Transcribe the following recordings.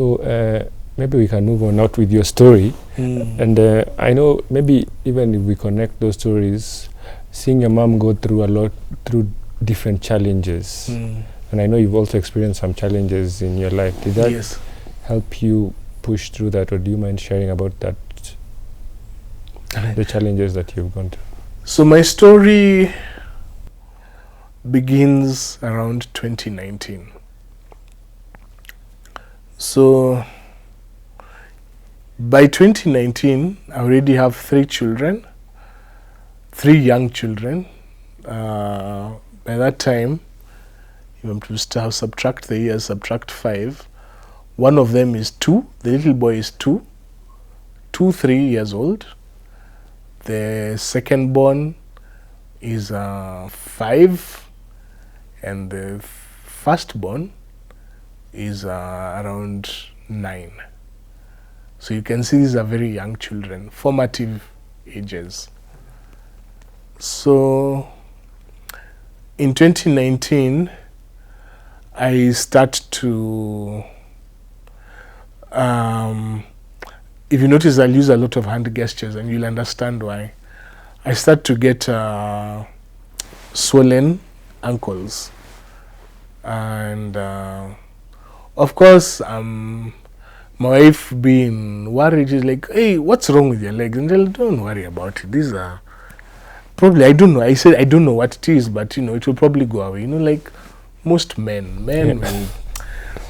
So maybe we can move on out with your story. And I know maybe even if we connect those stories, seeing your mom go through a lot, through different challenges. And I know you've also experienced some challenges in your life. Did that help you push through that, or do you mind sharing about that, the challenges that you've gone through? So my story begins around 2019. So by 2019, I already have 3 children, 3 young children. By that time, you have to subtract the years, subtract 5. One of them is 2. The little boy is 2, 3 years old. The second born is 5, and the firstborn is around 9. So you can see these are very young children, formative ages. So in 2019, I start to, if you notice, I'll use a lot of hand gestures and you'll understand why. I start to get swollen ankles. And of course, my wife being worried, she's like, hey, what's wrong with your legs? And they're like, don't worry about it. These are probably, I don't know. I said, I don't know what it is, but it will probably go away. Like most men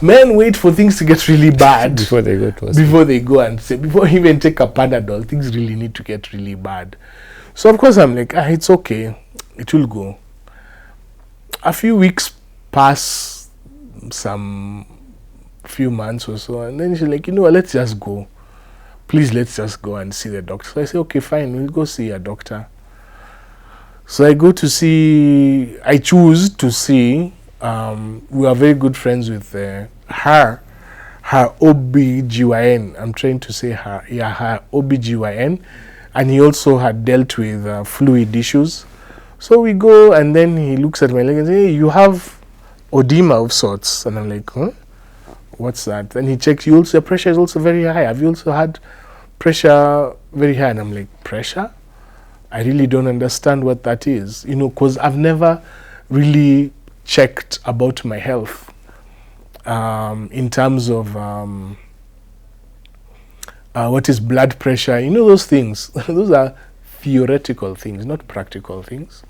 wait for things to get really bad before they go to hospital. Before they go and say, before you even take a Panadol, things really need to get really bad. So of course I'm like, it's okay, it will go. A few weeks pass, some few months or so, and then she's like, let's just go. Please, let's just go and see the doctor. So I say, okay, fine, we'll go see a doctor. So I choose to see, we are very good friends with her OBGYN. I'm trying to say her OBGYN. And he also had dealt with fluid issues. So we go, and then he looks at my leg and says, hey, you have edema of sorts. And I'm like, huh? What's that? And he checks, your pressure is also very high. Have you also had pressure very high? And I'm like, pressure? I really don't understand what that is. Because I've never really checked about my health in terms of what is blood pressure, those things. Those are theoretical things, not practical things.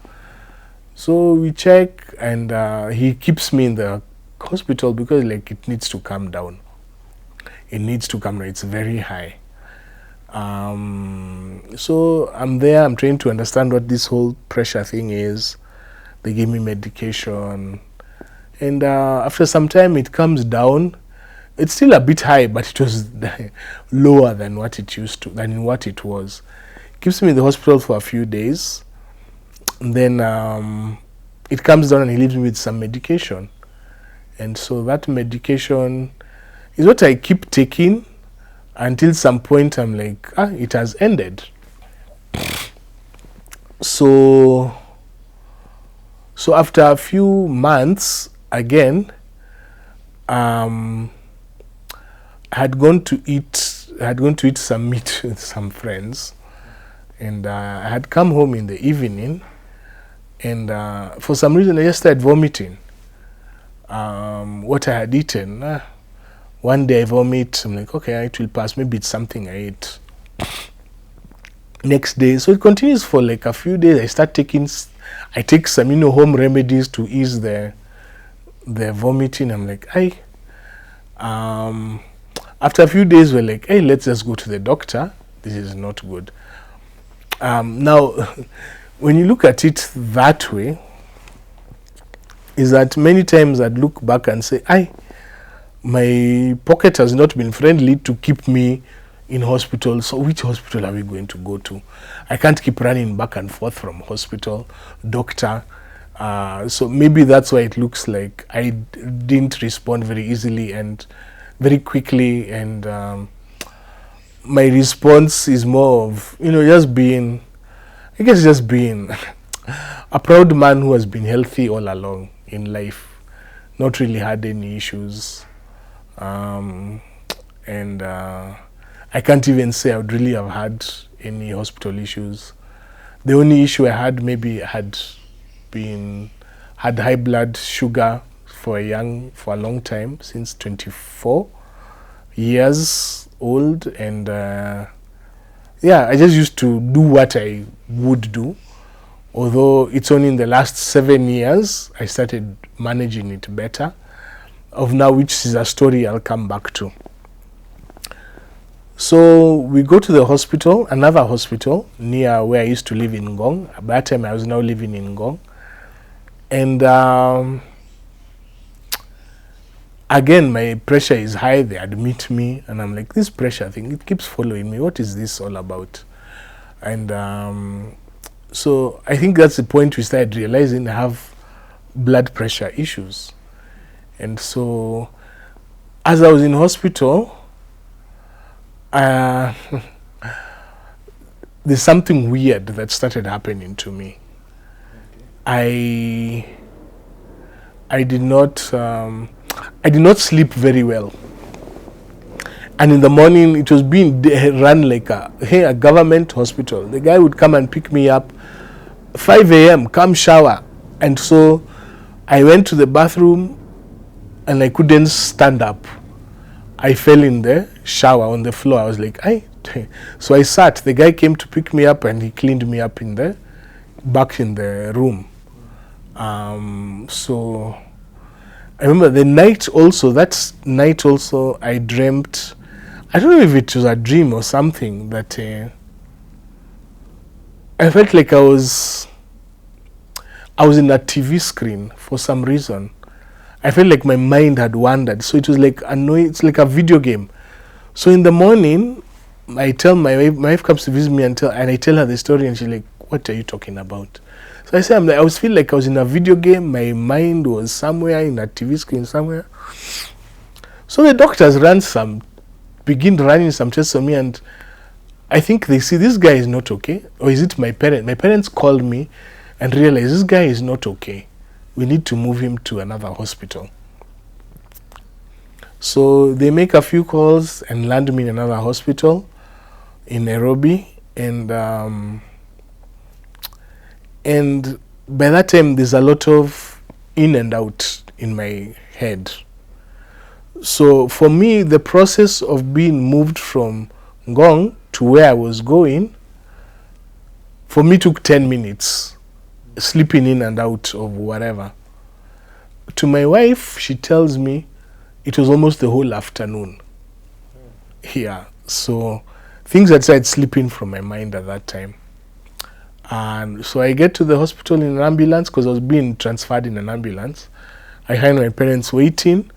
So we check, and he keeps me in the hospital because it needs to come down. It needs to come down. It's very high. So I'm there. I'm trying to understand what this whole pressure thing is. They give me medication, and after some time it comes down. It's still a bit high, but it was lower than what it was. Keeps me in the hospital for a few days, and then it comes down, and he leaves me with some medication. And so that medication is what I keep taking until some point I'm like, it has ended. So after a few months, again, I had gone to eat some meat with some friends, and I had come home in the evening, and for some reason I just started vomiting what I had eaten. One day I vomit, I'm like, okay, it will pass, maybe it's something I ate. Next day, so it continues for a few days. I take some home remedies to ease the vomiting. I'm like, after a few days, we're like, hey, let's just go to the doctor. This is not good. Now, when you look at it that way, is that many times I'd look back and say, my pocket has not been friendly to keep me in hospital. So which hospital are we going to go to? I can't keep running back and forth from hospital, doctor. So maybe that's why it looks like I didn't respond very easily and very quickly, and my response is more of, just being a proud man who has been healthy all along in life, not really had any issues. and I can't even say I would really have had any hospital issues. The only issue I had maybe had high blood sugar for a long time, since 24 years old, and yeah, I just used to do what I would do. Although it's only in the last 7 years I started managing it better, of now, which is a story I'll come back to. So we go to the hospital, another hospital near where I used to live in Ngong. At that time I was now living in Ngong. And again, my pressure is high. They admit me and I'm like, this pressure thing, it keeps following me. What is this all about? And so I think that's the point we started realizing I have blood pressure issues. And so as I was in hospital, there's something weird that started happening to me. I did not sleep very well, and in the morning it was being run like a government hospital. The guy would come and pick me up 5 a.m. come shower, and so I went to the bathroom and I couldn't stand up. I fell in the shower on the floor. I was like, so I sat. The guy came to pick me up and he cleaned me up back in the room. So I remember that night also I dreamt, I don't know if it was a dream or something, that I felt like I was in a TV screen for some reason. I felt like my mind had wandered. So it was like it's like a video game. So in the morning, I tell my wife comes to visit me and I tell her the story, and she's like, what are you talking about? So I say, I was feel like I was in a video game. My mind was somewhere in a TV screen somewhere. So the doctors begin running some tests on me, and I think they see this guy is not okay. Or is it my parents? My parents called me and realized this guy is not okay. We need to move him to another hospital. So they make a few calls and land me in another hospital in Nairobi, and by that time there's a lot of in and out in my head. So for me, the process of being moved from Ngong to where I was going, for me took 10 minutes, sleeping in and out of whatever. To my wife, she tells me it was almost the whole afternoon here. So things had started slipping from my mind at that time. And so I get to the hospital in an ambulance, because I was being transferred in an ambulance. I find my parents waiting,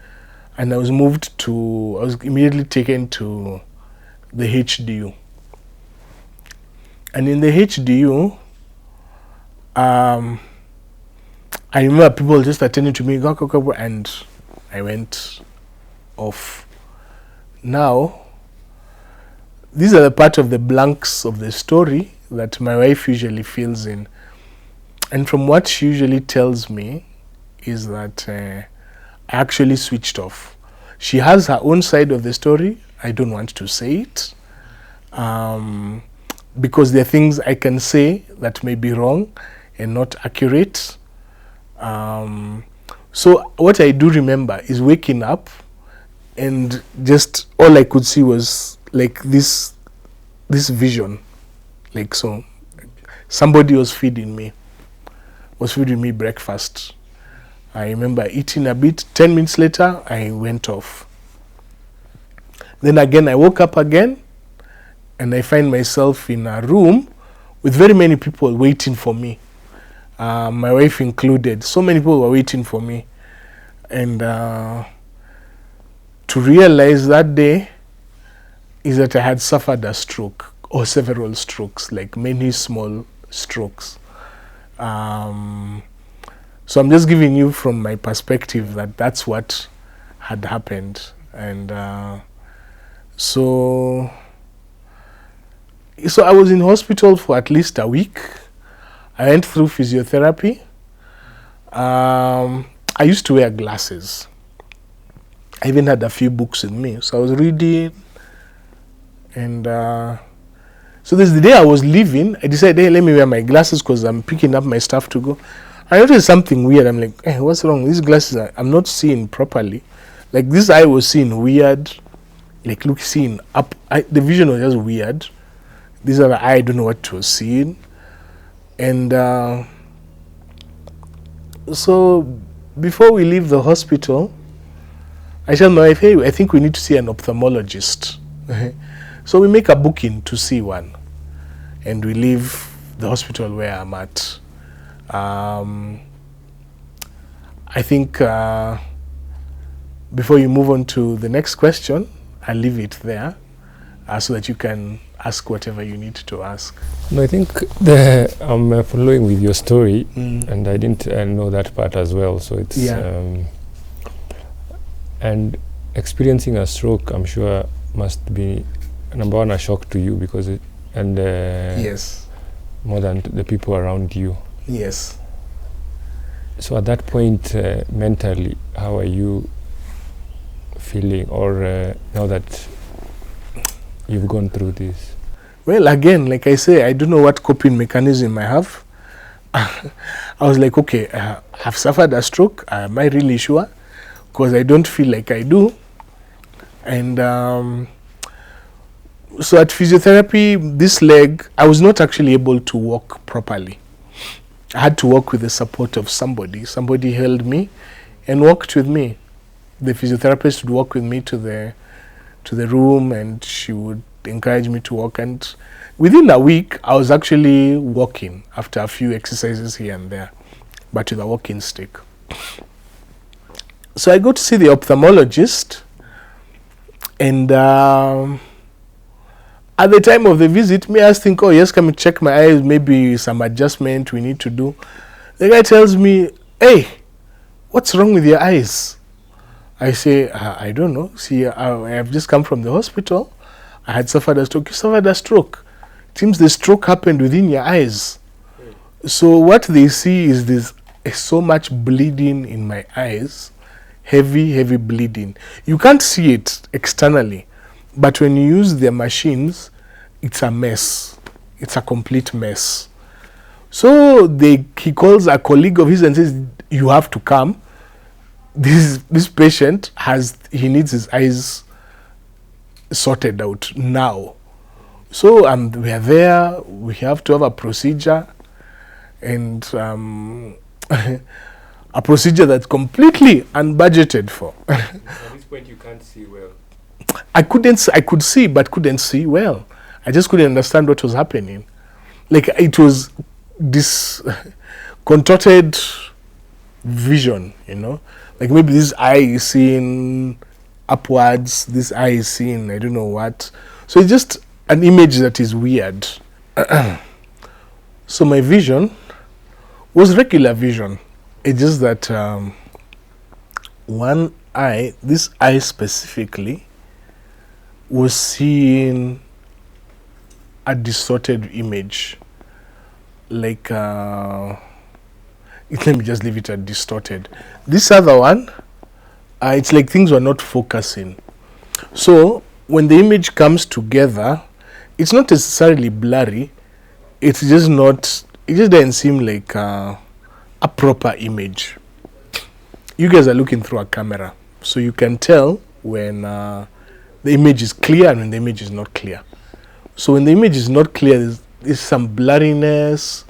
and I was immediately taken to the HDU. And in the HDU, I remember people just attending to me, and I went off. Now, these are the part of the blanks of the story that my wife usually fills in. And from what she usually tells me is that I actually switched off. She has her own side of the story. I don't want to say it, because there are things I can say that may be wrong and not accurate. So what I do remember is waking up, and just all I could see was like this vision, like so. Somebody was feeding me breakfast. I remember eating a bit. 10 minutes later, I went off. Then again, I woke up again, and I find myself in a room with very many people waiting for me. My wife included. So many people were waiting for me. And to realize that day is that I had suffered a stroke, or several strokes, like many small strokes. So I'm just giving you from my perspective that that's what had happened. And so I was in hospital for at least a week. I went through physiotherapy. I used to wear glasses. I even had a few books with me. So I was reading, and so this is the day I was leaving. I decided, hey, let me wear my glasses because I'm picking up my stuff to go. I noticed something weird. I'm like, hey, what's wrong? These glasses, I'm not seeing properly. Like this eye was seeing weird. Like seeing up. The vision was just weird. This other eye, I don't know what it was seeing. And so before we leave the hospital, I tell my wife, hey, I think we need to see an ophthalmologist. So we make a booking to see one. And we leave the hospital where I'm at. I think before you move on to the next question, I'll leave it there so that you can ask whatever you need to ask. No, I think I'm following with your story, and I didn't know that part as well. So it's and experiencing a stroke, I'm sure, must be number one a shock to you because yes, more than the people around you. Yes. So at that point, mentally, how are you feeling, or now that you've gone through this? Well, again, like I say, I don't know what coping mechanism I have. I was like, okay, I've suffered a stroke. Am I really sure? Because I don't feel like I do. And so at physiotherapy, this leg, I was not actually able to walk properly. I had to walk with the support of somebody. Somebody held me and walked with me. The physiotherapist would walk with me to the room, and she would encourage me to walk. And within a week, I was actually walking after a few exercises here and there, but with a walking stick. So I go to see the ophthalmologist, and at the time of the visit, I think, oh yes, come and check my eyes, maybe some adjustment we need to do. The guy tells me, hey, what's wrong with your eyes? I say, I don't know. See, I have just come from the hospital. I had suffered a stroke. You suffered a stroke. It seems the stroke happened within your eyes. So what they see is this so much bleeding in my eyes, heavy bleeding. You can't see it externally, but when you use their machines, it's a mess. It's a complete mess. So he calls a colleague of his and says, you have to come. This patient he needs his eyes sorted out now. So we are there. We have to have a procedure, and a procedure that's completely unbudgeted for. At this point, you can't see well. I could see, but couldn't see well. I just couldn't understand what was happening. Like it was this contorted vision, Like maybe this eye is seeing upwards, this eye is seeing I don't know what. So it's just an image that is weird. So my vision was regular vision. It's just that one eye, this eye specifically, was seeing a distorted image. Like, let me just leave it at distorted. This other one, it's like things were not focusing. So when the image comes together, it's not necessarily blurry. It just doesn't seem like a proper image. You guys are looking through a camera, so you can tell when the image is clear and when the image is not clear. So when the image is not clear, there's some blurriness,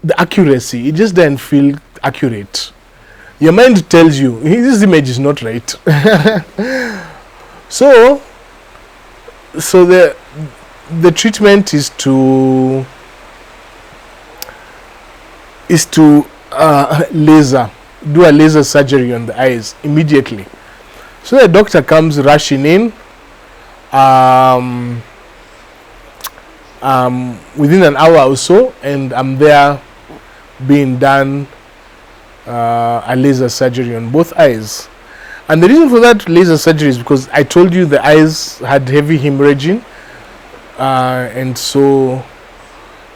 the accuracy. It just doesn't feel accurate. Your mind tells you, this image is not right. So the treatment is to do a laser surgery on the eyes immediately. So the doctor comes rushing in within an hour or so, and I'm there being done a laser surgery on both eyes. And the reason for that laser surgery is because I told you the eyes had heavy hemorrhaging, and so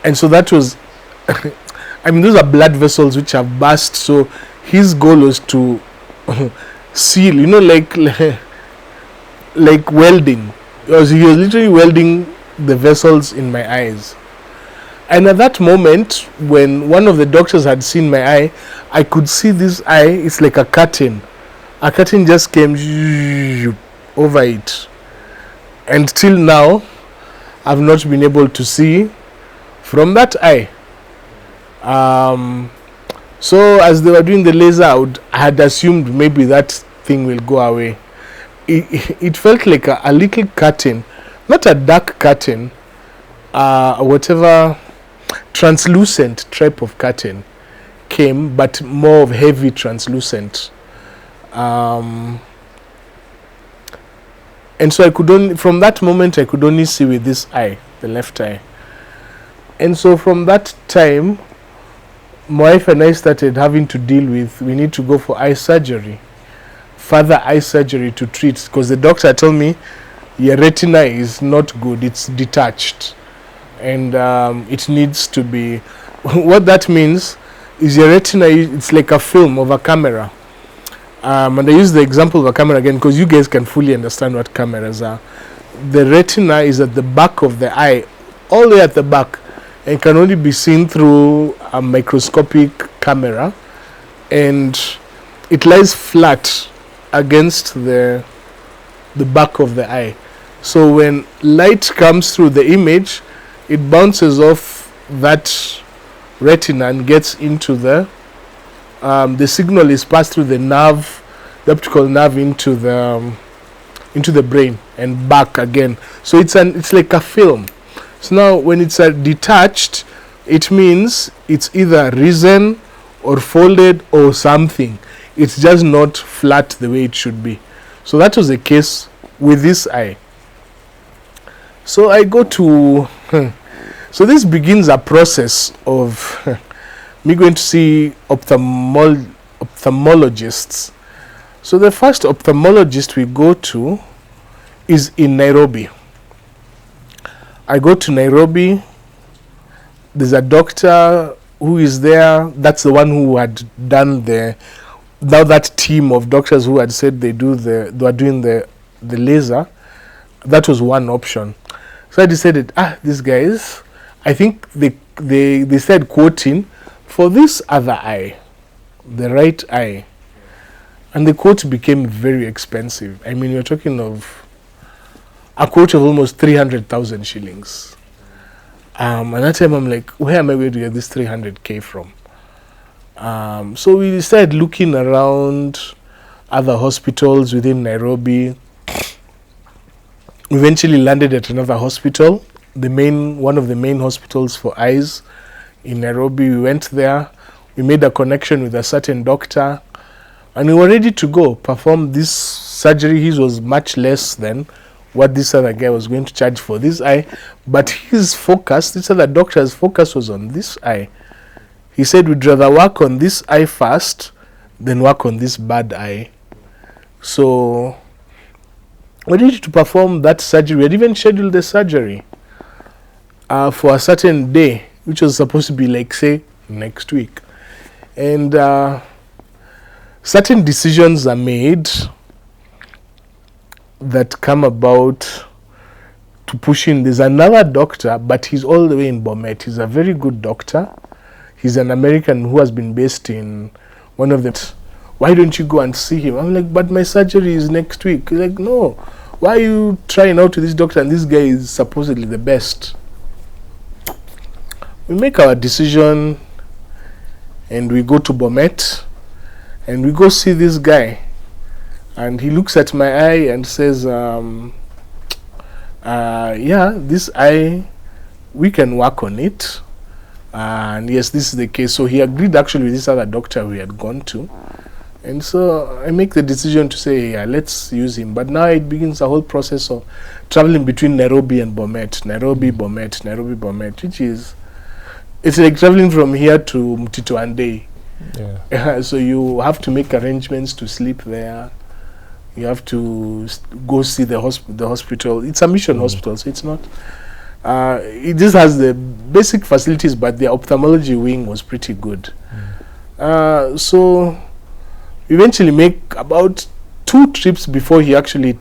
that was those are blood vessels which have burst. So his goal was to seal, you know, like welding. He was literally welding the vessels in my eyes. And at that moment, when one of the doctors had seen my eye, I could see this eye. It's like a curtain. A curtain just came over it. And till now, I've not been able to see from that eye. So as they were doing the laser, I had assumed maybe that thing will go away. It felt like a little curtain, not a dark curtain, whatever translucent type of curtain came, but more of heavy translucent. And so I could only, from that moment, I could only see with this eye, the left eye. And so from that time, my wife and I started having to deal with, we need to go for eye surgery, further eye surgery to treat, because the doctor told me your retina is not good, it's detached, and it needs to be, what that means is your retina, it's like a film of a camera. And I use the example of a camera again because you guys can fully understand what cameras are. The retina is at the back of the eye, all the way at the back, and can only be seen through a microscopic camera, and it lies flat against the back of the eye. So when light comes through the image, it bounces off that retina and gets into the signal is passed through the nerve, the optical nerve, into the brain and back again. So it's like a film. So now when it's detached, it means it's either risen or folded or something. It's just not flat the way it should be. So that was the case with this eye. So I go to so this begins a process of me going to see ophthalmologists. So the first ophthalmologist we go to is in Nairobi. I go to Nairobi. There's a doctor who is there. That's the one who had done now that team of doctors who had said they were doing the laser. That was one option. So I decided, these guys, I think they said quoting for this other eye, the right eye. And the quote became very expensive. I mean, you're talking of a quote of almost 300,000 shillings. And that time I'm like, where am I going to get this 300K from? So we started looking around other hospitals within Nairobi. We eventually landed at another hospital, one of the main hospitals for eyes in Nairobi. We went there. We made a connection with a certain doctor. And we were ready to go perform this surgery. His was much less than what this other guy was going to charge for this eye. But his focus, this other doctor's focus, was on this eye. He said we'd rather work on this eye first than work on this bad eye. So we needed to perform that surgery. We had even scheduled the surgery for a certain day, which was supposed to be like, say, next week. And certain decisions are made that come about to push in. There's another doctor, but he's all the way in Bomet. He's a very good doctor. He's an American who has been based in one of the... Why don't you go and see him? I'm like, but my surgery is next week. He's like, no. Why are you trying out to this doctor? And this guy is supposedly the best. We make our decision and we go to Bomet. And we go see this guy, and he looks at my eye and says, this eye, we can work on it. And yes, this is the case. So he agreed actually with this other doctor we had gone to. And so I make the decision to say, yeah, let's use him. But now it begins a whole process of traveling between Nairobi and Bomet. Nairobi, Bomet, which is, it's like traveling from here to Mtito Andei. Yeah. So you have to make arrangements to sleep there. You have to go see the hospital. It's a mission hospital, so it's not. It just has the basic facilities, but the ophthalmology wing was pretty good. So we eventually make about 2 trips before he actually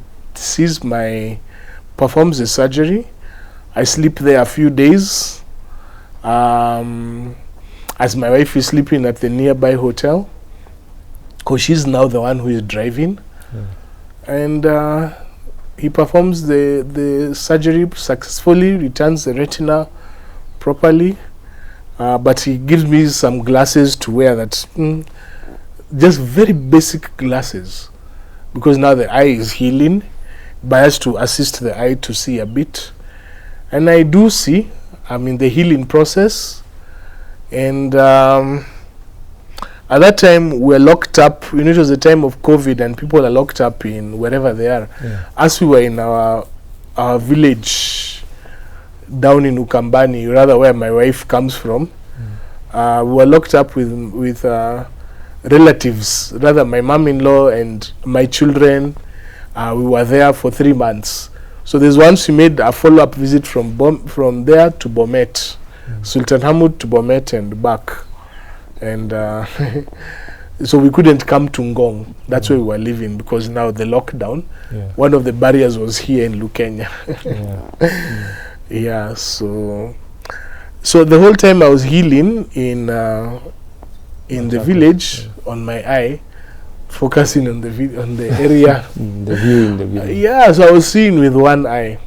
performs the surgery. I sleep there a few days, as my wife is sleeping at the nearby hotel, because she's now the one who is driving. And he performs the surgery successfully, returns the retina properly, but he gives me some glasses to wear, that just very basic glasses, because now the eye is healing, biased to assist the eye to see a bit. And I do see, I'm in the healing process. And at that time, we're locked up. You know, it was the time of COVID, and people are locked up in wherever they are. As we were in our village down in Ukambani, rather where my wife comes from, we were locked up with relatives, rather my mom-in-law and my children. We were there for 3 months. So there's once we made a follow-up visit from there to Bomet, Sultan Hamud to Bomet and back. And so we couldn't come to Ngong. That's where we were living, because now the lockdown, one of the barriers was here in Lukenya. So the whole time I was healing in the village on my eye, focusing on the area. The view in the village. So I was seeing with one eye.